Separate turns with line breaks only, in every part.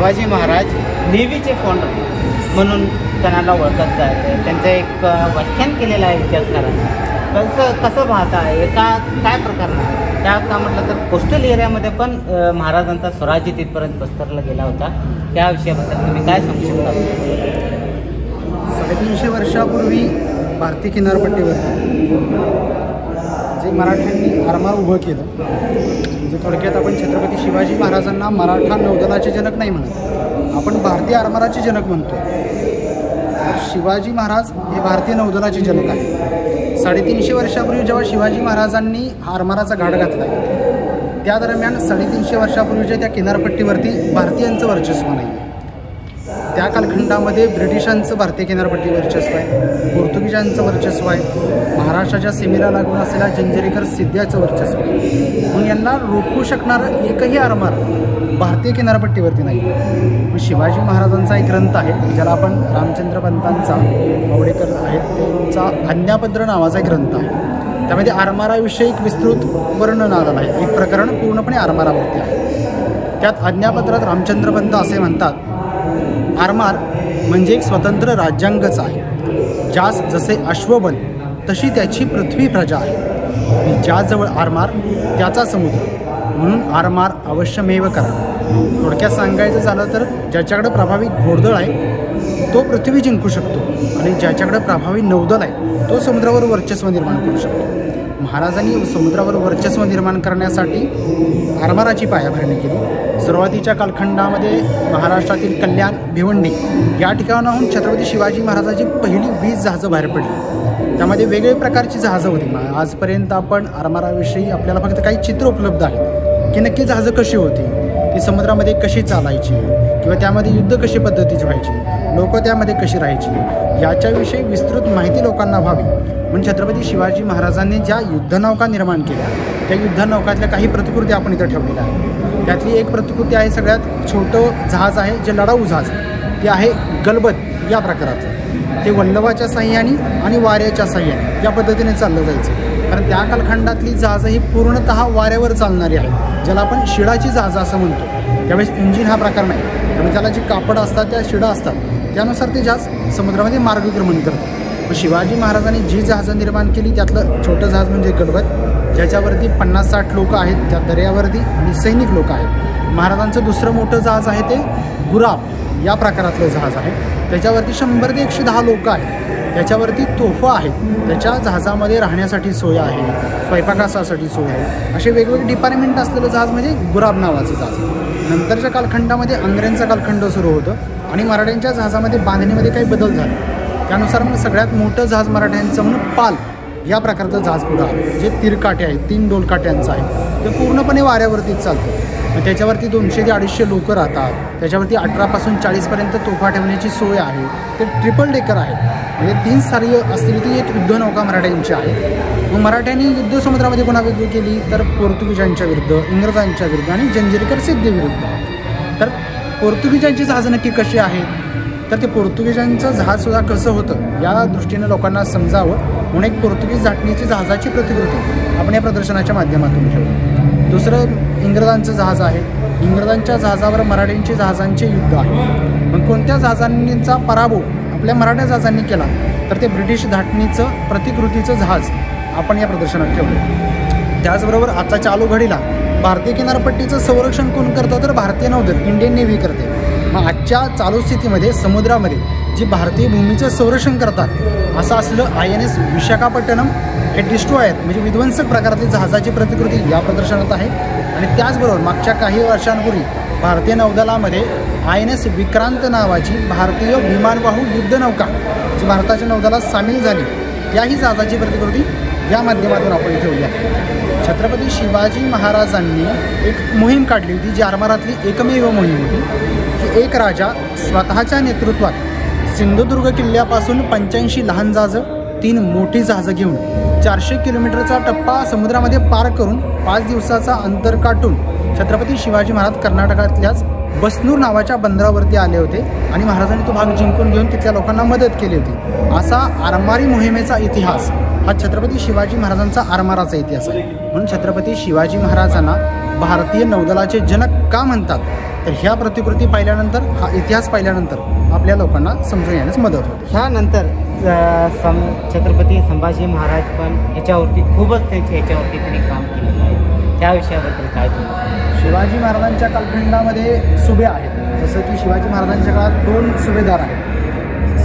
Shivaji Maharaj नेव्हीचे founder म्हणून त्यांना ओळखत जायचं. त्यांचं एक व्याख्यान केलेलं आहे इतिहासकारांनी. कसं पाहता एका काय प्रकार नाही त्या का म्हटलं तर कोस्टल एरियामध्ये पण महाराजांचा स्वराज्य तिथपर्यंत पसरला गेला होता. त्या विषयाबद्दल तुम्ही काय सांगू शकता?
350 वर्षापूर्वी भारतीय किनारपट्टीवरती जे मराठ्यांनी आरमार उभं केलं, म्हणजे थोडक्यात आपण छत्रपती शिवाजी महाराजांना मराठा नौदलाचे जनक नाही म्हणत, आपण भारतीय आरमाराचे जनक म्हणतो. तर शिवाजी महाराज हे भारतीय नौदलाचे जनक आहेत. 350 वर्षापूर्वी जेव्हा शिवाजी महाराजांनी आरमाराचा घाट घातला त्या दरम्यान 350 वर्षापूर्वीच्या त्या किनारपट्टीवरती भारतीयांचं वर्चस्व नाही. त्या कालखंडामध्ये ब्रिटिशांचं भारतीय किनारपट्टी वर्चस्व आहे, पोर्तुगीजांचं वर्चस्व आहे, महाराष्ट्राच्या सीमेला लागून असलेल्या जंजिरीकर सिद्ध्याचं वर्चस्व आहे. म्हणून यांना रोखू शकणारं एकही आरमार भारतीय किनारपट्टीवरती नाही. शिवाजी महाराजांचा एक ग्रंथ आहे ज्याला आपण रामचंद्र पंतांचा आवडेकर आहेत त्यांचा आज्ञापत्र नावाचा एक ग्रंथ आहे. त्यामध्ये आरमाराविषयी एक विस्तृत वर्णन आलेलं आहे. एक प्रकरण पूर्णपणे आरमारावरती आहे. त्यात आज्ञापत्रात रामचंद्र पंत असे म्हणतात, आरमार म्हणजे एक स्वतंत्र राज्यांगच आहे. ज्यास जसे अश्वबल तशी त्याची पृथ्वी प्रजा आहे. आणि ज्याजवळ आरमार त्याचा समुद्र, म्हणून आरमार अवश्यमेव करा. थोडक्यात सांगायचं झालं तर ज्याच्याकडे प्रभावी घोडदळ आहे तो पृथ्वी जिंकू शकतो आणि ज्याच्याकडे प्रभावी नौदल आहे तो समुद्रावर वर्चस्व निर्माण करू शकतो. महाराजांनी समुद्रावर वर्चस्व निर्माण करण्यासाठी आरमाराची पायाभरणी केली. सुरुवातीच्या कालखंडामध्ये महाराष्ट्रातील कल्याण, भिवंडी या ठिकाणाहून छत्रपती शिवाजी महाराजांची पहिली 20 जहाजं बाहेर पडली. त्यामध्ये वेगवेगळ्या प्रकारची जहाजं होती. आजपर्यंत आपण आरमाराविषयी आपल्याला फक्त काही चित्र उपलब्ध आहेत की नक्की जहाजं कशी होती, ती समुद्रामध्ये कशी चालायची किंवा त्यामध्ये युद्ध कशी पद्धतीची व्हायची, लोक त्यामध्ये कशी राहायची, याच्याविषयी विस्तृत माहिती लोकांना व्हावी म्हणून छत्रपती शिवाजी महाराजांनी ज्या युद्धनौका निर्माण केल्या त्या युद्धनौकातल्या काही प्रतिकृती आपण इथं ठेवलेल्या आहेत. त्यातली एक प्रतिकृती आहे सगळ्यात छोटं जहाज आहे जे लढाऊ जहाज, ते आहे गलबत या प्रकाराचं. ते वल्लभाच्या साह्याने आणि वाऱ्याच्या साह्याने या पद्धतीने चाललं जायचं. कारण त्या कालखंडातली जहाजं ही पूर्णतः वाऱ्यावर चालणारी आहेत, ज्याला आपण शिडाची जहाजं असं म्हणतो. त्यावेळेस इंजिन हा प्रकार नाही, त्यामुळे त्याला जी कापड असतात त्या शिडा असतात त्यानुसार ते जहाज समुद्रामध्ये मार्गक्रमण करतात. मग शिवाजी महाराजांनी जी जहाजं निर्माण केली त्यातलं छोटं जहाज म्हणजे गलबत, ज्याच्यावरती 50-60 लोक आहेत त्या दर्यावरती आणि सैनिक लोक आहेत. महाराजांचं दुसरं मोठं जहाज आहे ते गुराब या प्रकारातलं जहाज आहे. त्याच्यावरती 100 ते 110 लोक आहेत. त्याच्यावरती तोफा आहेत. त्याच्या जहाजामध्ये राहण्यासाठी सोय आहे, स्वयंपाकासाठी सोय आहे. असे वेगवेगळे डिपार्टमेंट असलेलं जहाज म्हणजे गुराब नावाचं जहाज. नंतरच्या कालखंडामध्ये अंग्रेजांचा कालखंड सुरू होतं आणि मराठ्यांच्या जहाजामध्ये बांधणीमध्ये काही बदल झाले. त्यानुसार मग सगळ्यात मोठं जहाज मराठ्यांचं म्हणून पाल या प्रकारचं जहाज पुढं आलं, जे तिरकाटे आहेत, 3 डोलकाट्यांचं आहे. ते पूर्णपणे वाऱ्यावरतीच चालतं. मग त्याच्यावरती 200 ते 250 लोक राहतात. त्याच्यावरती 18 पासून 40 पर्यंत तोफा ठेवण्याची सोय आहे. ते ट्रिपल डेकर आहे, म्हणजे 3 स्तरीय असलेली ती एक युद्धनौका मराठ्यांची आहे. मग मराठ्यांनी युद्ध समुद्रामध्ये कोणाविरुद्ध केली तर पोर्तुगीजांच्या विरुद्ध, इंग्रजांच्या विरुद्ध आणि जंजिरीकर सिद्धीविरुद्ध. तर पोर्तुगीजांची जहाजं नक्की कशी आहेत तर ते पोर्तुगीजांचं जहाजसुद्धा कसं होतं या दृष्टीनं लोकांना समजावं म्हणून एक पोर्तुगीज धाटणीची जहाजाची प्रतिकृती आपण या प्रदर्शनाच्या माध्यमातून ठेवू. दुसरं इंग्रजांचं जहाज आहे. इंग्रजांच्या जहाजावर मराठ्यांची जहाजांचे युद्ध आहे. मग कोणत्या जहाजांचा पराभव आपल्या मराठा जहाजांनी केला तर ते ब्रिटिश धाटणीचं प्रतिकृतीचं जहाज आपण या प्रदर्शनात ठेवलं. त्याचबरोबर आता चालू घडीला भारतीय किनारपट्टीचं संरक्षण कोण करतं तर भारतीय नौदल, इंडियन नेव्ही करते. मग आजच्या चालू स्थितीमध्ये समुद्रामध्ये जी भारतीय भूमीचं संरक्षण करतात असं असलं INS विशाखापट्टणम हे डिस्ट्रॉयर म्हणजे विध्वंसक प्रकारातली जहाजाची प्रतिकृती या प्रदर्शनात आहे. आणि त्याचबरोबर मागच्या काही वर्षांपूर्वी भारतीय नौदलामध्ये INS विक्रांत नावाची भारतीय विमानवाहू युद्धनौका जी भारताच्या नौदलात सामील झाली त्याही जहाजाची प्रतिकृती या माध्यमातून आपण ठेवली आहे. छत्रपती शिवाजी महाराजांनी एक मोहीम काढली होती जी आरमारातली एकमेव मोहीम होती की एक राजा स्वतःच्या नेतृत्वात सिंधुदुर्ग किल्ल्यापासून 85 लहान जहाजं, 3 मोठी जहाजं घेऊन 400 किलोमीटरचा टप्पा समुद्रामध्ये पार करून 5 दिवसाचा अंतर काटून छत्रपती शिवाजी महाराज कर्नाटकातल्याच बसनूर नावाच्या बंदरावरती आले होते आणि महाराजांनी तो भाग जिंकून घेऊन तिथल्या लोकांना मदत केली होती. असा आरमारी मोहिमेचा इतिहास हा छत्रपती शिवाजी महाराजांचा आरमाराचा इतिहास आहे. म्हणून छत्रपती शिवाजी महाराजांना भारतीय नौदलाचे जनक का म्हणतात तर ह्या प्रतिकृती पाहिल्यानंतर, हा इतिहास पाहिल्यानंतर आपल्या लोकांना समजून येण्यास मदत होते.
ह्यानंतर छत्रपती संभाजी महाराज पण ह्याच्यावरती खूपच ह्याच्यावरती त्यांनी काम केलेलं आहे. त्या विषयाबद्दल काय तुम्ही?
शिवाजी महाराजांच्या कालखंडामध्ये सुबे आहेत. जसं की शिवाजी महाराजांच्या काळात 2 सुभेदार आहेत.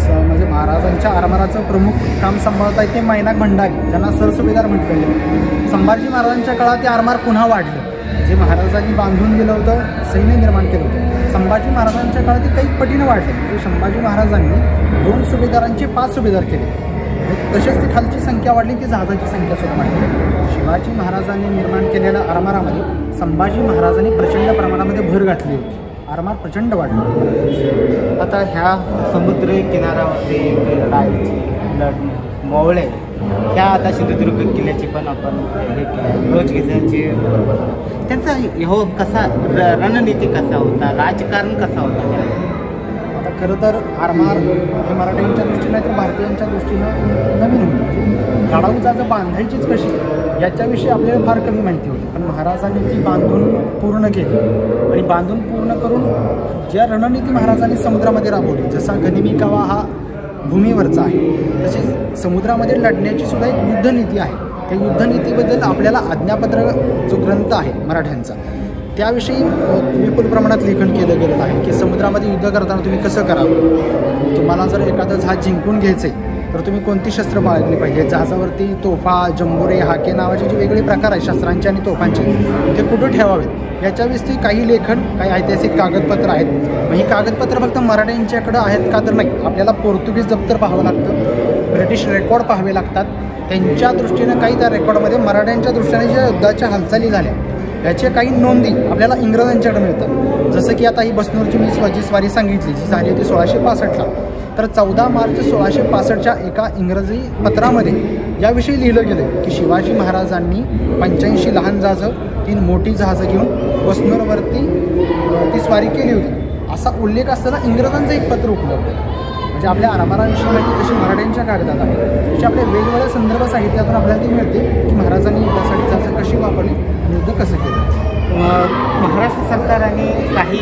म्हणजे महाराजांच्या आरमाराचं प्रमुख काम सांभाळता येते मैनाक भंडारी, ज्यांना सरसुभेदार म्हटलं गेलं. संभाजी महाराजांच्या काळात ते आरमार पुन्हा वाढलं. जे महाराजांनी बांधून गेलं होतं, सैन्य निर्माण केलं होतं, संभाजी महाराजांच्या काळात ते काही पटीनं वाढले. म्हणजे संभाजी महाराजांनी 2 सुभेदारांचे 5 सुभेदार केले. तसेच ती खालची संख्या वाढली, ती जहाजाची संख्या सुद्धा वाढली. शिवाजी महाराजांनी निर्माण केलेल्या आरमारामध्ये संभाजी महाराजांनी प्रचंड प्रमाणामध्ये भर घातली होती. आरमार प्रचंड वाढलं.
आता ह्या समुद्री किनाऱ्यावरती लढाई मोवळे ह्या आता सिंधुदुर्ग किल्ल्याची पण आपण हे केलं, रोजगेजांची बरोबर. त्यांचा हो कसा रणनीती कसा होता, राजकारण कसा होता?
आता खरं तर आरमार हे मराठ्यांच्या दृष्टीने नाही तर भारतीयांच्या दृष्टीनं नवीन होतं. लढाऊ जहाजं बांधायचीच कशी याच्याविषयी आपल्याला फार कमी माहिती होती. पण महाराजांनी ती बांधून पूर्ण केली आणि बांधून पूर्ण करून ज्या रणनीती महाराजांनी समुद्रामध्ये राबवली, जसा गनिमी कावा हा भूमीवरचा आहे, तसेच समुद्रामध्ये लढण्याची सुद्धा एक युद्धनीती आहे. त्या युद्धनीतीबद्दल आपल्याला आज्ञापत्र जो ग्रंथ आहे मराठ्यांचा, त्याविषयी विपुल प्रमाणात लेखन केलं गेलेलं आहे की समुद्रामध्ये युद्ध करताना तुम्ही कसं करावं. तुम्हाला जर एखादं जहाज जिंकून घ्यायचं आहे तर तुम्ही कोणती शस्त्र बाळगली पाहिजे. जहाजावरती तोफा, जंबुरे, हाके नावाचे जे वेगळे प्रकार आहेत शस्त्रांचे आणि तोफांचे, ते कुठं ठेवावेत याच्याविषयी काही लेखन, काही ऐतिहासिक कागदपत्र आहेत. मग ही कागदपत्र फक्त मराठ्यांच्याकडं आहेत का तर नाही, आपल्याला पोर्तुगीज दप्तर पाहावं लागतं, ब्रिटिश रेकॉर्ड पाहावे लागतात. त्यांच्या दृष्टीनं काही त्या रेकॉर्डमध्ये मराठ्यांच्या दृष्टीने ज्या युद्धाच्या हालचाली झाल्या याच्या काही नोंदी आपल्याला इंग्रजांच्याकडे मिळतात. जसं की आता ही बसनूरची मी स्वारी सांगितली, जी झाली होती 1665ला. तर 14 मार्च 1665च्या एका इंग्रजी पत्रामध्ये याविषयी लिहिलं गेलं की शिवाजी महाराजांनी 85 लहान जहाजं, 3 मोठी जहाजं घेऊन बसनूरवरती ती स्वारी केली होती, असा उल्लेख असताना इंग्रजांचं एक पत्र उपलब्ध आहे. म्हणजे आपल्या आरमाराविषयी माहिती जशी मराठ्यांच्या कागदात आहे, त्याची आपल्या वेगवेगळ्या संदर्भ साहित्यातून आपल्याला ती मिळते की महाराजांनी युद्धासाठी जहाजं कशी वापरली आणि युद्ध कसं केलं.
महाराष्ट्र सरकारने काही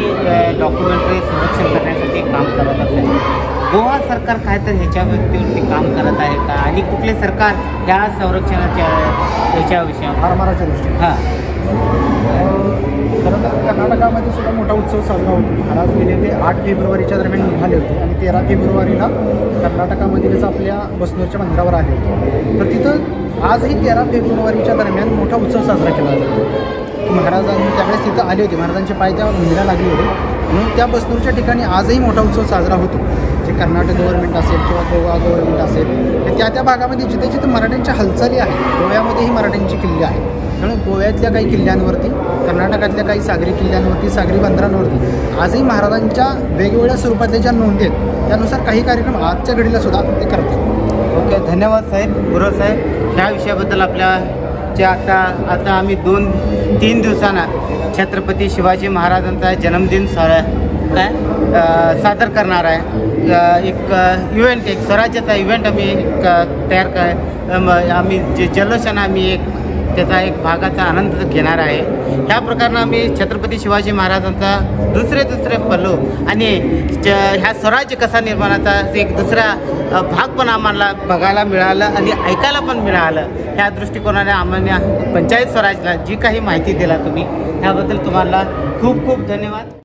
डॉक्युमेंटरी संरक्षण करण्यासाठी काम करत असेल. गोवा सरकार काय तर ह्याच्या व्यक्तीवरती काम करत आहे का, आणि कुठले सरकार ह्या संरक्षणाच्या ह्याच्या विषयावर
आरमाराच्या दृष्टीने?
हां,
खरं तर कर्नाटकामध्ये सुद्धा मोठा उत्सव साजरा होतो. महाराज गेले ते 8 फेब्रुवारीच्या दरम्यान निघाले होते आणि 13 फेब्रुवारीला कर्नाटकामध्येच आपल्या बसनूरच्या मंदिरावर आले होते. तर तिथं आजही 13 फेब्रुवारीच्या दरम्यान मोठा उत्सव साजरा केला जातो. महाराजांनी त्यावेळेस तिथं आले होते, महाराजांचे पाय त्या मंदिराला लागले होते, म्हणून त्या बसनूरच्या ठिकाणी आजही मोठा उत्सव साजरा होतो. जे कर्नाटक गव्हर्नमेंट असेल किंवा गोवा गव्हर्नमेंट असेल, तर त्या भागामध्ये जिथे जिथे मराठ्यांच्या हालचाली आहेत, गोव्यामध्येही मराठ्यांची किल्ले आहेत. त्यामुळे गोव्यातल्या काही किल्ल्यांवरती, कर्नाटकातल्या काही सागरी किल्ल्यांवरती, सागरी बंदरांवरती आजही महाराजांच्या वेगवेगळ्या स्वरूपातल्या ज्या नोंदी आहेत त्यानुसार काही कार्यक्रम आजच्या घडीला सुद्धा ते करतात.
ओके, धन्यवाद साहेब, गुरव साहेब. ह्या विषयाबद्दल आपल्या आता आम्ही 2-3 दिवसांना छत्रपती शिवाजी महाराजांचा जन्मदिन सादर करणार आहे. एक इव्हेंट, एक स्वराज्याचा इव्हेंट आम्ही तयार आम्ही जे जल्लोषानं आम्ही त्याचा एक भागाचा आनंद घेणार आहे. ह्या प्रकारानं आम्ही छत्रपती शिवाजी महाराजांचा दुसरे पल्लू आणि ह्या स्वराज्य कसा निर्माणाचा एक दुसरा भाग पण आम्हाला बघायला मिळालं आणि ऐकायला पण मिळालं. ह्या दृष्टिकोनाने आम्हाला पंचायत स्वराजला जी काही माहिती दिला तुम्ही, त्याबद्दल तुम्हाला खूप खूप धन्यवाद.